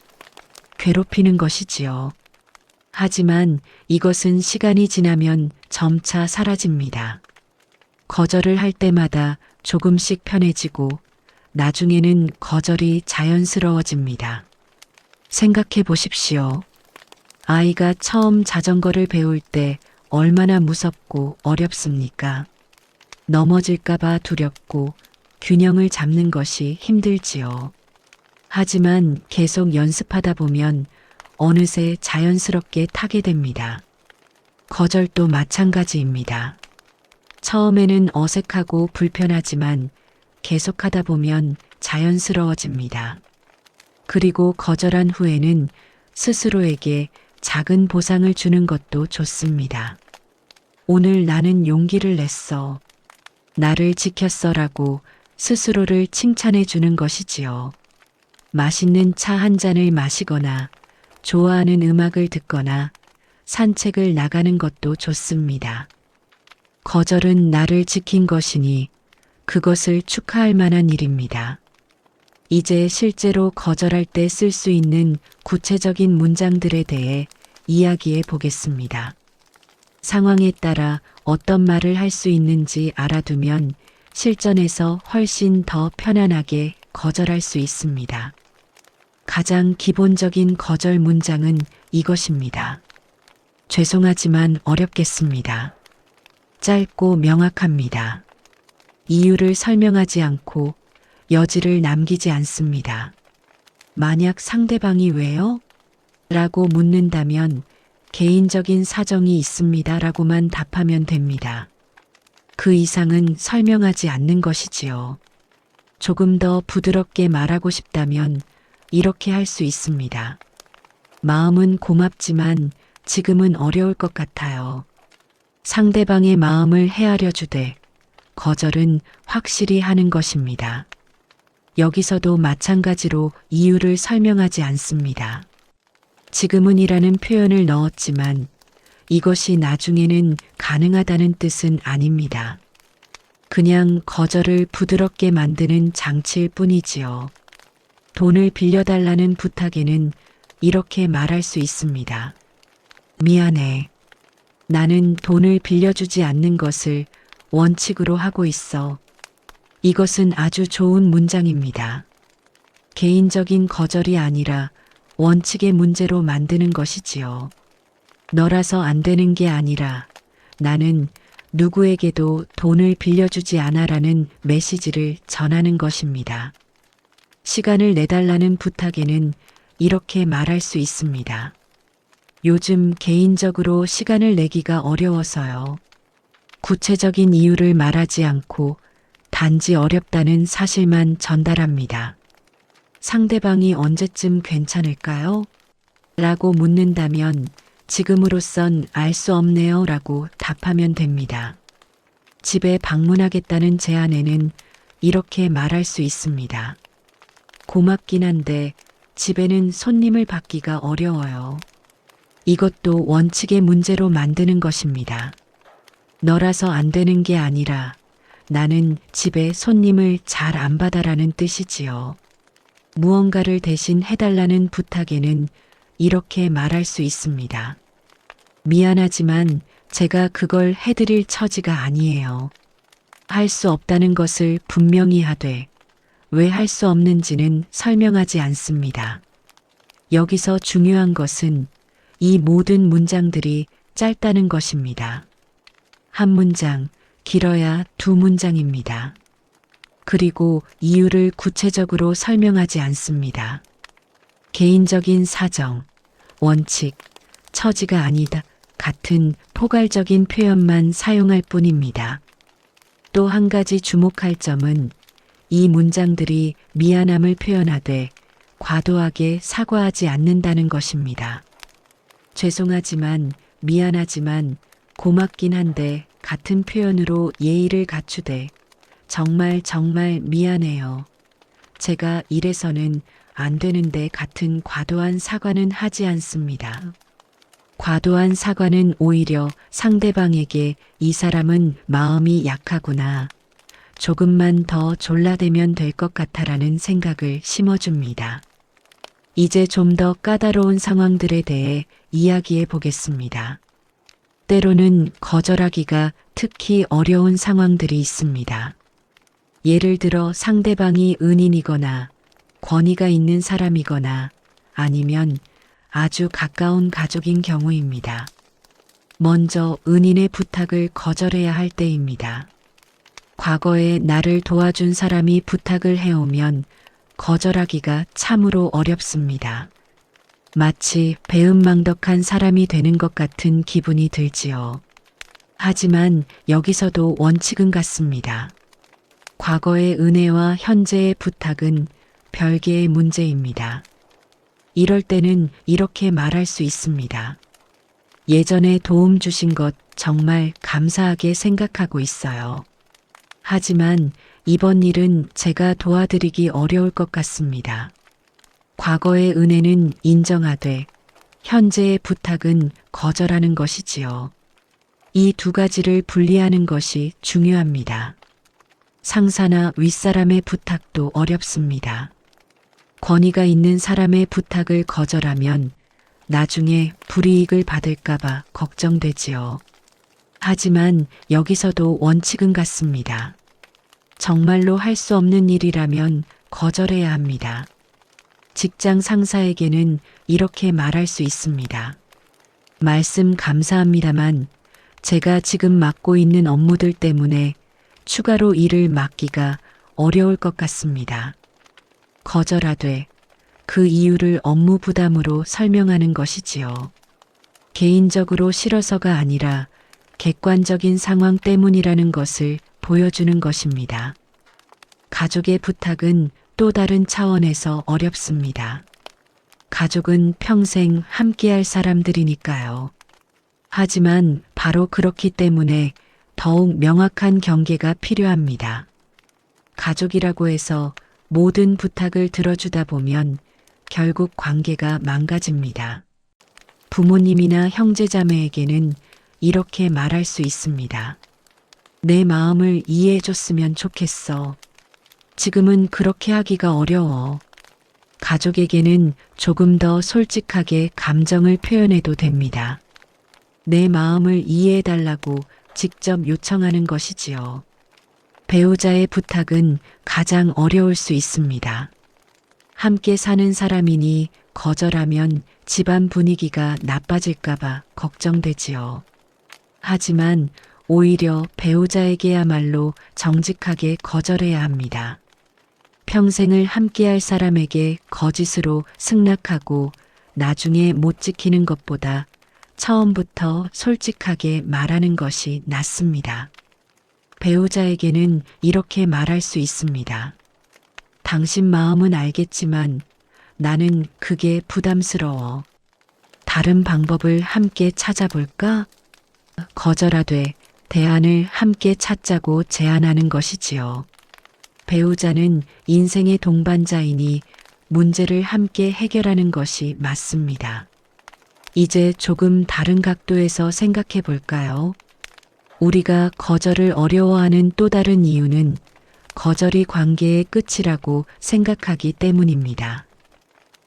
괴롭히는 것이지요. 하지만 이것은 시간이 지나면 점차 사라집니다. 거절을 할 때마다 조금씩 편해지고 나중에는 거절이 자연스러워집니다. 생각해 보십시오. 아이가 처음 자전거를 배울 때 얼마나 무섭고 어렵습니까? 넘어질까봐 두렵고 균형을 잡는 것이 힘들지요. 하지만 계속 연습하다 보면 어느새 자연스럽게 타게 됩니다. 거절도 마찬가지입니다. 처음에는 어색하고 불편하지만 계속하다 보면 자연스러워집니다. 그리고 거절한 후에는 스스로에게 작은 보상을 주는 것도 좋습니다. 오늘 나는 용기를 냈어. 나를 지켰어라고 스스로를 칭찬해 주는 것이지요. 맛있는 차 한 잔을 마시거나 좋아하는 음악을 듣거나 산책을 나가는 것도 좋습니다. 거절은 나를 지킨 것이니 그것을 축하할 만한 일입니다. 이제 실제로 거절할 때 쓸 수 있는 구체적인 문장들에 대해 이야기해 보겠습니다. 상황에 따라 어떤 말을 할 수 있는지 알아두면 실전에서 훨씬 더 편안하게 거절할 수 있습니다. 가장 기본적인 거절 문장은 이것입니다. 죄송하지만 어렵겠습니다. 짧고 명확합니다. 이유를 설명하지 않고 여지를 남기지 않습니다. 만약 상대방이 왜요? 라고 묻는다면 개인적인 사정이 있습니다. 라고만 답하면 됩니다. 그 이상은 설명하지 않는 것이지요. 조금 더 부드럽게 말하고 싶다면 이렇게 할 수 있습니다. 마음은 고맙지만 지금은 어려울 것 같아요. 상대방의 마음을 헤아려 주되 거절은 확실히 하는 것입니다. 여기서도 마찬가지로 이유를 설명하지 않습니다. 지금은이라는 표현을 넣었지만 이것이 나중에는 가능하다는 뜻은 아닙니다. 그냥 거절을 부드럽게 만드는 장치일 뿐이지요. 돈을 빌려달라는 부탁에는 이렇게 말할 수 있습니다. 미안해. 나는 돈을 빌려주지 않는 것을 원칙으로 하고 있어. 이것은 아주 좋은 문장입니다. 개인적인 거절이 아니라 원칙의 문제로 만드는 것이지요. 너라서 안 되는 게 아니라 나는 누구에게도 돈을 빌려주지 않아라는 메시지를 전하는 것입니다. 시간을 내달라는 부탁에는 이렇게 말할 수 있습니다. 요즘 개인적으로 시간을 내기가 어려워서요. 구체적인 이유를 말하지 않고 단지 어렵다는 사실만 전달합니다. 상대방이 언제쯤 괜찮을까요? 라고 묻는다면 지금으로선 알 수 없네요 라고 답하면 됩니다. 집에 방문하겠다는 제안에는 이렇게 말할 수 있습니다. 고맙긴 한데 집에는 손님을 받기가 어려워요. 이것도 원칙의 문제로 만드는 것입니다. 너라서 안 되는 게 아니라 나는 집에 손님을 잘 안 받아라는 뜻이지요. 무언가를 대신 해달라는 부탁에는 이렇게 말할 수 있습니다. 미안하지만 제가 그걸 해드릴 처지가 아니에요. 할 수 없다는 것을 분명히 하되 왜 할 수 없는지는 설명하지 않습니다. 여기서 중요한 것은 이 모든 문장들이 짧다는 것입니다. 한 문장, 길어야 두 문장입니다. 그리고 이유를 구체적으로 설명하지 않습니다. 개인적인 사정, 원칙, 처지가 아니다 같은 포괄적인 표현만 사용할 뿐입니다. 또 한 가지 주목할 점은 이 문장들이 미안함을 표현하되 과도하게 사과하지 않는다는 것입니다. 죄송하지만, 미안하지만, 고맙긴 한데 같은 표현으로 예의를 갖추되 정말 미안해요. 제가 이래서는 안 되는데 같은 과도한 사과는 하지 않습니다. 과도한 사과는 오히려 상대방에게 이 사람은 마음이 약하구나. 조금만 더 졸라대면 될 것 같아라는 생각을 심어줍니다. 이제 좀 더 까다로운 상황들에 대해 이야기해 보겠습니다. 때로는 거절하기가 특히 어려운 상황들이 있습니다. 예를 들어 상대방이 은인이거나 권위가 있는 사람이거나 아니면 아주 가까운 가족인 경우입니다. 먼저 은인의 부탁을 거절해야 할 때입니다. 과거에 나를 도와준 사람이 부탁을 해오면 거절하기가 참으로 어렵습니다. 마치 배은망덕한 사람이 되는 것 같은 기분이 들지요. 하지만 여기서도 원칙은 같습니다. 과거의 은혜와 현재의 부탁은 별개의 문제입니다. 이럴 때는 이렇게 말할 수 있습니다. 예전에 도움 주신 것 정말 감사하게 생각하고 있어요. 하지만 이번 일은 제가 도와드리기 어려울 것 같습니다. 과거의 은혜는 인정하되 현재의 부탁은 거절하는 것이지요. 이 두 가지를 분리하는 것이 중요합니다. 상사나 윗사람의 부탁도 어렵습니다. 권위가 있는 사람의 부탁을 거절하면 나중에 불이익을 받을까봐 걱정되지요. 하지만 여기서도 원칙은 같습니다. 정말로 할 수 없는 일이라면 거절해야 합니다. 직장 상사에게는 이렇게 말할 수 있습니다. 말씀 감사합니다만 제가 지금 맡고 있는 업무들 때문에 추가로 일을 맡기가 어려울 것 같습니다. 거절하되 그 이유를 업무 부담으로 설명하는 것이지요. 개인적으로 싫어서가 아니라 객관적인 상황 때문이라는 것을 보여주는 것입니다. 가족의 부탁은 또 다른 차원에서 어렵습니다. 가족은 평생 함께할 사람들이니까요. 하지만 바로 그렇기 때문에 더욱 명확한 경계가 필요합니다. 가족이라고 해서 모든 부탁을 들어주다 보면 결국 관계가 망가집니다. 부모님이나 형제자매에게는 이렇게 말할 수 있습니다. 내 마음을 이해해줬으면 좋겠어. 지금은 그렇게 하기가 어려워. 가족에게는 조금 더 솔직하게 감정을 표현해도 됩니다. 내 마음을 이해해달라고 직접 요청하는 것이지요. 배우자의 부탁은 가장 어려울 수 있습니다. 함께 사는 사람이니 거절하면 집안 분위기가 나빠질까봐 걱정되지요. 하지만 오히려 배우자에게야말로 정직하게 거절해야 합니다. 평생을 함께할 사람에게 거짓으로 승낙하고 나중에 못 지키는 것보다 처음부터 솔직하게 말하는 것이 낫습니다. 배우자에게는 이렇게 말할 수 있습니다. 당신 마음은 알겠지만 나는 그게 부담스러워. 다른 방법을 함께 찾아볼까? 거절하되 대안을 함께 찾자고 제안하는 것이지요. 배우자는 인생의 동반자이니 문제를 함께 해결하는 것이 맞습니다. 이제 조금 다른 각도에서 생각해 볼까요? 우리가 거절을 어려워하는 또 다른 이유는 거절이 관계의 끝이라고 생각하기 때문입니다.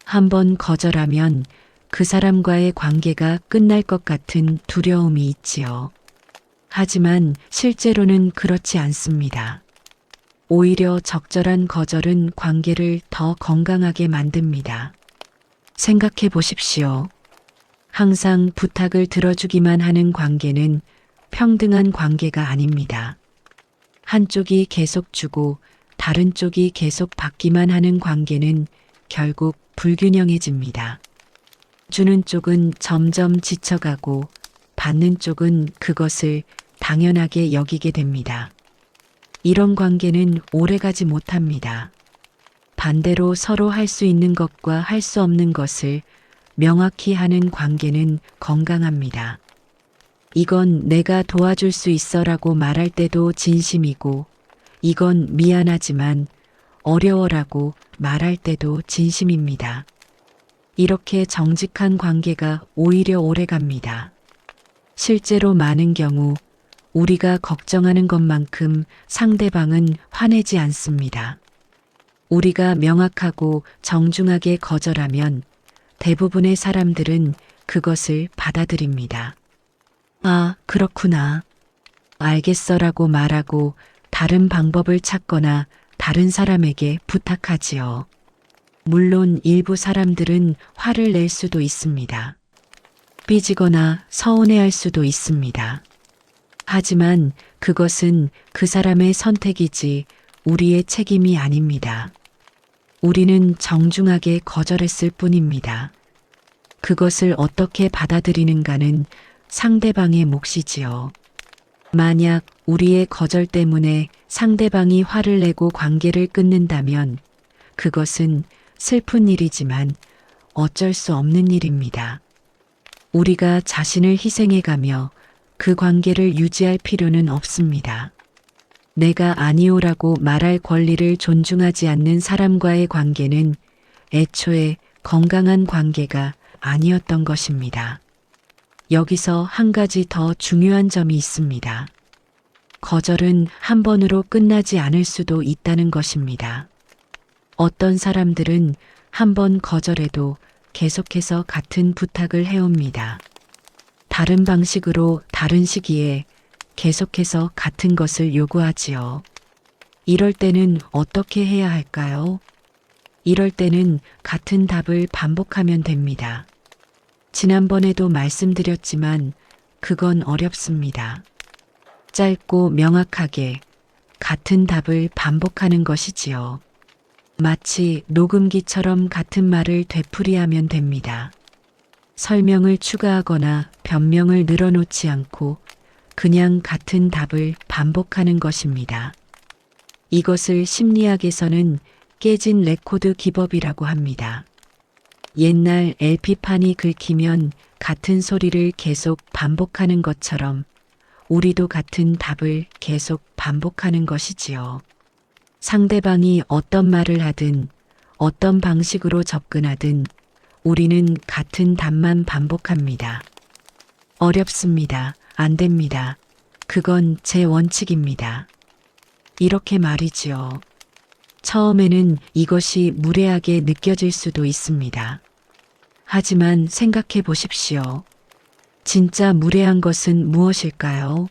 한번 거절하면 그 사람과의 관계가 끝날 것 같은 두려움이 있지요. 하지만 실제로는 그렇지 않습니다. 오히려 적절한 거절은 관계를 더 건강하게 만듭니다. 생각해 보십시오. 항상 부탁을 들어주기만 하는 관계는 평등한 관계가 아닙니다. 한쪽이 계속 주고 다른 쪽이 계속 받기만 하는 관계는 결국 불균형해집니다. 주는 쪽은 점점 지쳐가고 받는 쪽은 그것을 당연하게 여기게 됩니다. 이런 관계는 오래가지 못합니다. 반대로 서로 할 수 있는 것과 할 수 없는 것을 명확히 하는 관계는 건강합니다. 이건 내가 도와줄 수 있어라고 말할 때도 진심이고, 이건 미안하지만 어려워라고 말할 때도 진심입니다. 이렇게 정직한 관계가 오히려 오래갑니다. 실제로 많은 경우 우리가 걱정하는 것만큼 상대방은 화내지 않습니다. 우리가 명확하고 정중하게 거절하면 대부분의 사람들은 그것을 받아들입니다. 아, 그렇구나. 알겠어라고 말하고 다른 방법을 찾거나 다른 사람에게 부탁하지요. 물론 일부 사람들은 화를 낼 수도 있습니다. 삐지거나 서운해할 수도 있습니다. 하지만 그것은 그 사람의 선택이지 우리의 책임이 아닙니다. 우리는 정중하게 거절했을 뿐입니다. 그것을 어떻게 받아들이는가는 상대방의 몫이지요. 만약 우리의 거절 때문에 상대방이 화를 내고 관계를 끊는다면 그것은 슬픈 일이지만 어쩔 수 없는 일입니다. 우리가 자신을 희생해가며 그 관계를 유지할 필요는 없습니다. 내가 아니오라고 말할 권리를 존중하지 않는 사람과의 관계는 애초에 건강한 관계가 아니었던 것입니다. 여기서 한 가지 더 중요한 점이 있습니다. 거절은 한 번으로 끝나지 않을 수도 있다는 것입니다. 어떤 사람들은 한 번 거절해도 계속해서 같은 부탁을 해옵니다. 다른 방식으로 다른 시기에 계속해서 같은 것을 요구하지요. 이럴 때는 어떻게 해야 할까요? 이럴 때는 같은 답을 반복하면 됩니다. 지난번에도 말씀드렸지만 그건 어렵습니다. 짧고 명확하게 같은 답을 반복하는 것이지요. 마치 녹음기처럼 같은 말을 되풀이하면 됩니다. 설명을 추가하거나 변명을 늘어놓지 않고 그냥 같은 답을 반복하는 것입니다. 이것을 심리학에서는 깨진 레코드 기법이라고 합니다. 옛날 LP판이 긁히면 같은 소리를 계속 반복하는 것처럼 우리도 같은 답을 계속 반복하는 것이지요. 상대방이 어떤 말을 하든 어떤 방식으로 접근하든 우리는 같은 답만 반복합니다. 어렵습니다. 안 됩니다. 그건 제 원칙입니다. 이렇게 말이지요. 처음에는 이것이 무례하게 느껴질 수도 있습니다. 하지만 생각해 보십시오. 진짜 무례한 것은 무엇일까요?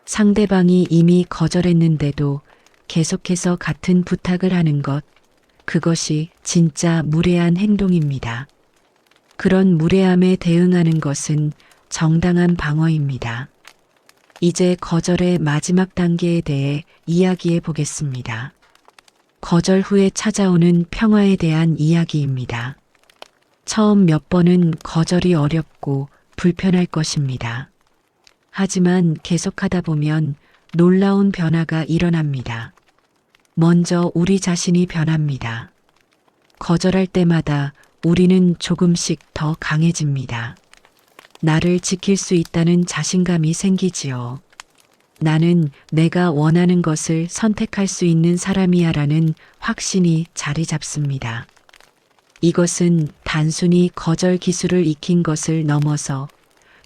상대방이 이미 거절했는데도 계속해서 같은 부탁을 하는 것, 그것이 진짜 무례한 행동입니다. 그런 무례함에 대응하는 것은 정당한 방어입니다. 이제 거절의 마지막 단계에 대해 이야기해 보겠습니다. 거절 후에 찾아오는 평화에 대한 이야기입니다. 처음 몇 번은 거절이 어렵고 불편할 것입니다. 하지만 계속하다 보면 놀라운 변화가 일어납니다. 먼저 우리 자신이 변합니다. 거절할 때마다 우리는 조금씩 더 강해집니다. 나를 지킬 수 있다는 자신감이 생기지요. 나는 내가 원하는 것을 선택할 수 있는 사람이야라는 확신이 자리 잡습니다. 이것은 단순히 거절 기술을 익힌 것을 넘어서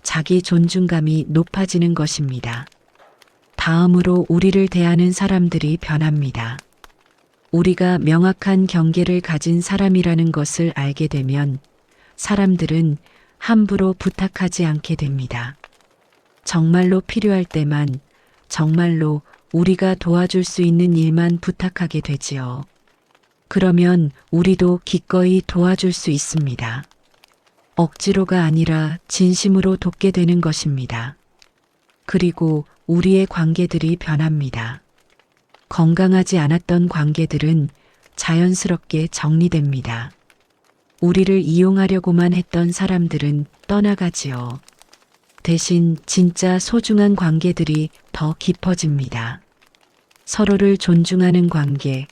자기 존중감이 높아지는 것입니다. 다음으로 우리를 대하는 사람들이 변합니다. 우리가 명확한 경계를 가진 사람이라는 것을 알게 되면 사람들은 함부로 부탁하지 않게 됩니다. 정말로 필요할 때만, 정말로 우리가 도와줄 수 있는 일만 부탁하게 되지요. 그러면 우리도 기꺼이 도와줄 수 있습니다. 억지로가 아니라 진심으로 돕게 되는 것입니다. 그리고 우리의 관계들이 변합니다. 건강하지 않았던 관계들은 자연스럽게 정리됩니다. 우리를 이용하려고만 했던 사람들은 떠나가지요. 대신 진짜 소중한 관계들이 더 깊어집니다. 서로를 존중하는 관계,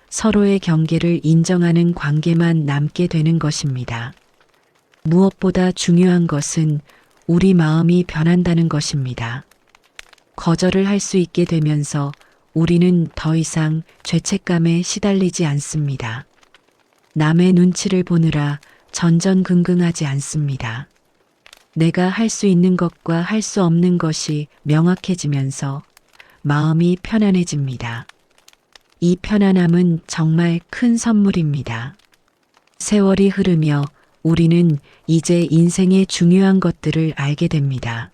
서로의 경계를 인정하는 관계만 남게 되는 것입니다. 무엇보다 중요한 것은 우리 마음이 변한다는 것입니다. 거절을 할 수 있게 되면서 우리는 더 이상 죄책감에 시달리지 않습니다. 남의 눈치를 보느라 전전긍긍하지 않습니다. 내가 할 수 있는 것과 할 수 없는 것이 명확해지면서 마음이 편안해집니다. 이 편안함은 정말 큰 선물입니다. 세월이 흐르며 우리는 이제 인생의 중요한 것들을 알게 됩니다.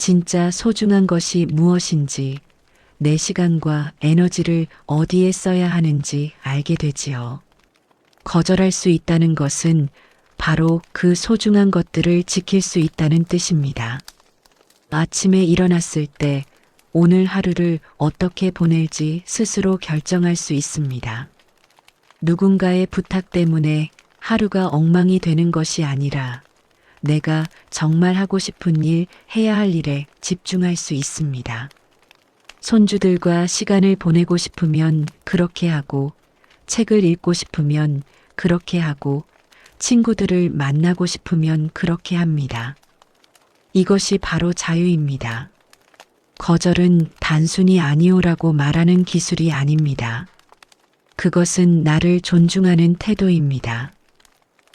진짜 소중한 것이 무엇인지, 내 시간과 에너지를 어디에 써야 하는지 알게 되지요. 거절할 수 있다는 것은 바로 그 소중한 것들을 지킬 수 있다는 뜻입니다. 아침에 일어났을 때 오늘 하루를 어떻게 보낼지 스스로 결정할 수 있습니다. 누군가의 부탁 때문에 하루가 엉망이 되는 것이 아니라 내가 정말 하고 싶은 일, 해야 할 일에 집중할 수 있습니다. 손주들과 시간을 보내고 싶으면 그렇게 하고, 책을 읽고 싶으면 그렇게 하고, 친구들을 만나고 싶으면 그렇게 합니다. 이것이 바로 자유입니다. 거절은 단순히 아니오라고 말하는 기술이 아닙니다. 그것은 나를 존중하는 태도입니다.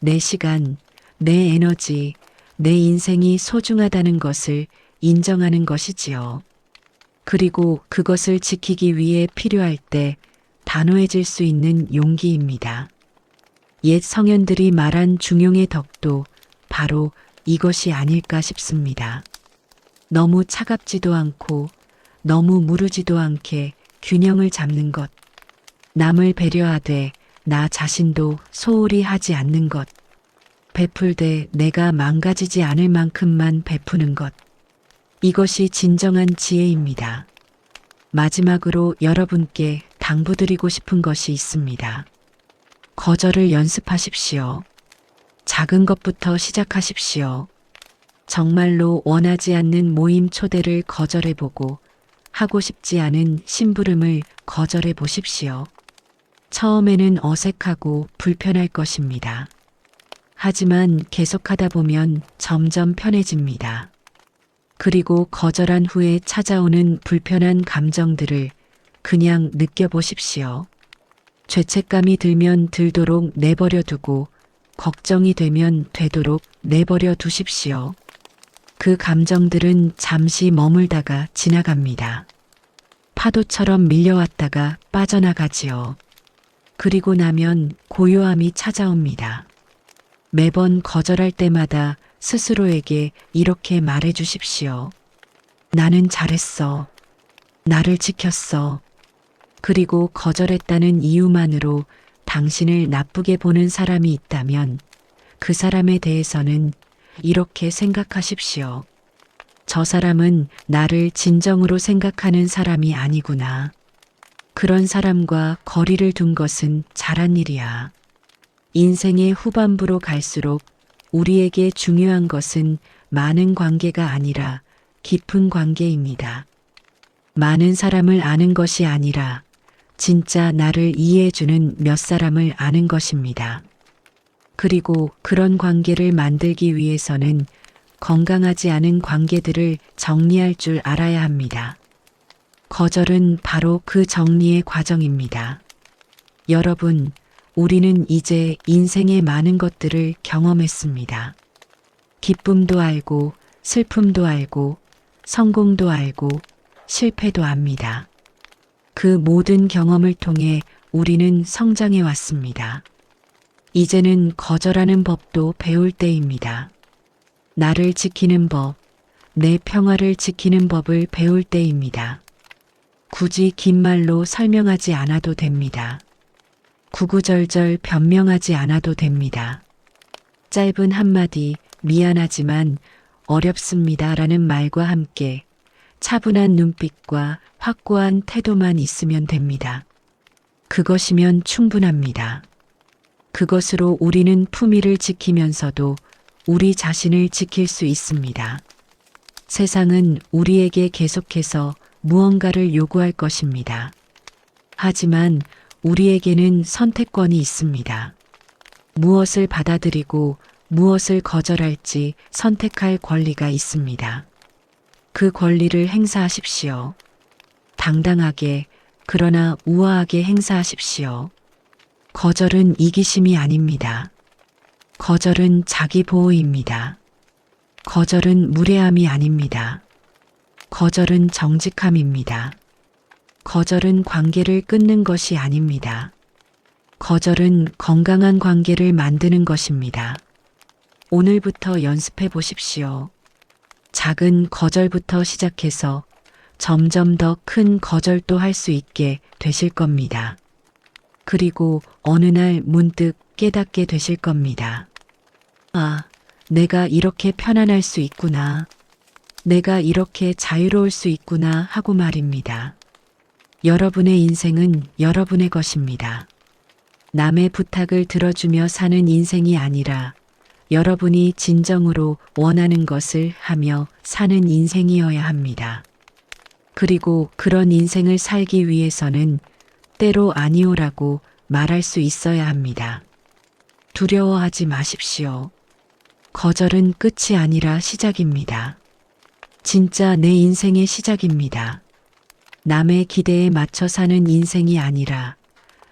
내 시간, 내 에너지, 내 인생이 소중하다는 것을 인정하는 것이지요. 그리고 그것을 지키기 위해 필요할 때 단호해질 수 있는 용기입니다. 옛 성현들이 말한 중용의 덕도 바로 이것이 아닐까 싶습니다. 너무 차갑지도 않고 너무 무르지도 않게 균형을 잡는 것. 남을 배려하되 나 자신도 소홀히 하지 않는 것. 베풀되 내가 망가지지 않을 만큼만 베푸는 것. 이것이 진정한 지혜입니다. 마지막으로 여러분께 당부드리고 싶은 것이 있습니다. 거절을 연습하십시오. 작은 것부터 시작하십시오. 정말로 원하지 않는 모임 초대를 거절해보고 하고 싶지 않은 심부름을 거절해 보십시오. 처음에는 어색하고 불편할 것입니다. 하지만 계속하다 보면 점점 편해집니다. 그리고 거절한 후에 찾아오는 불편한 감정들을 그냥 느껴보십시오. 죄책감이 들면 들도록 내버려 두고 걱정이 되면 되도록 내버려 두십시오. 그 감정들은 잠시 머물다가 지나갑니다. 파도처럼 밀려왔다가 빠져나가지요. 그리고 나면 고요함이 찾아옵니다. 매번 거절할 때마다 스스로에게 이렇게 말해 주십시오. 나는 잘했어. 나를 지켰어. 그리고 거절했다는 이유만으로 당신을 나쁘게 보는 사람이 있다면 그 사람에 대해서는 이렇게 생각하십시오. 저 사람은 나를 진정으로 생각하는 사람이 아니구나. 그런 사람과 거리를 둔 것은 잘한 일이야. 인생의 후반부로 갈수록 우리에게 중요한 것은 많은 관계가 아니라 깊은 관계입니다. 많은 사람을 아는 것이 아니라 진짜 나를 이해해주는 몇 사람을 아는 것입니다. 그리고 그런 관계를 만들기 위해서는 건강하지 않은 관계들을 정리할 줄 알아야 합니다. 거절은 바로 그 정리의 과정입니다. 여러분, 우리는 이제 인생의 많은 것들을 경험했습니다. 기쁨도 알고, 슬픔도 알고, 성공도 알고, 실패도 압니다. 그 모든 경험을 통해 우리는 성장해 왔습니다. 이제는 거절하는 법도 배울 때입니다. 나를 지키는 법, 내 평화를 지키는 법을 배울 때입니다. 굳이 긴 말로 설명하지 않아도 됩니다. 구구절절 변명하지 않아도 됩니다. 짧은 한마디 미안하지만 어렵습니다라는 말과 함께 차분한 눈빛과 확고한 태도만 있으면 됩니다. 그것이면 충분합니다. 그것으로 우리는 품위를 지키면서도 우리 자신을 지킬 수 있습니다. 세상은 우리에게 계속해서 무언가를 요구할 것입니다. 하지만 우리에게는 선택권이 있습니다. 무엇을 받아들이고 무엇을 거절할지 선택할 권리가 있습니다. 그 권리를 행사하십시오. 당당하게, 그러나 우아하게 행사하십시오. 거절은 이기심이 아닙니다. 거절은 자기 보호입니다. 거절은 무례함이 아닙니다. 거절은 정직함입니다. 거절은 관계를 끊는 것이 아닙니다. 거절은 건강한 관계를 만드는 것입니다. 오늘부터 연습해 보십시오. 작은 거절부터 시작해서 점점 더 큰 거절도 할 수 있게 되실 겁니다. 그리고 어느 날 문득 깨닫게 되실 겁니다. 아, 내가 이렇게 편안할 수 있구나. 내가 이렇게 자유로울 수 있구나 하고 말입니다. 여러분의 인생은 여러분의 것입니다. 남의 부탁을 들어주며 사는 인생이 아니라 여러분이 진정으로 원하는 것을 하며 사는 인생이어야 합니다. 그리고 그런 인생을 살기 위해서는 때로 아니오라고 말할 수 있어야 합니다. 두려워하지 마십시오. 거절은 끝이 아니라 시작입니다. 진짜 내 인생의 시작입니다. 남의 기대에 맞춰 사는 인생이 아니라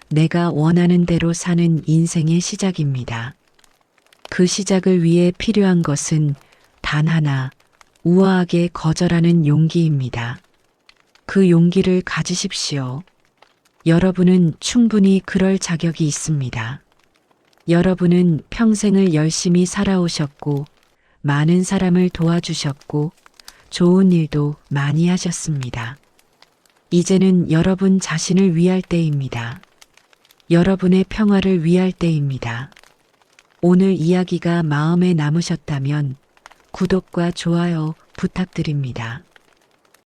내가 원하는 대로 사는 인생의 시작입니다. 그 시작을 위해 필요한 것은 단 하나, 우아하게 거절하는 용기입니다. 그 용기를 가지십시오. 여러분은 충분히 그럴 자격이 있습니다. 여러분은 평생을 열심히 살아오셨고, 많은 사람을 도와주셨고, 좋은 일도 많이 하셨습니다. 이제는 여러분 자신을 위할 때입니다. 여러분의 평화를 위할 때입니다. 오늘 이야기가 마음에 남으셨다면 구독과 좋아요 부탁드립니다.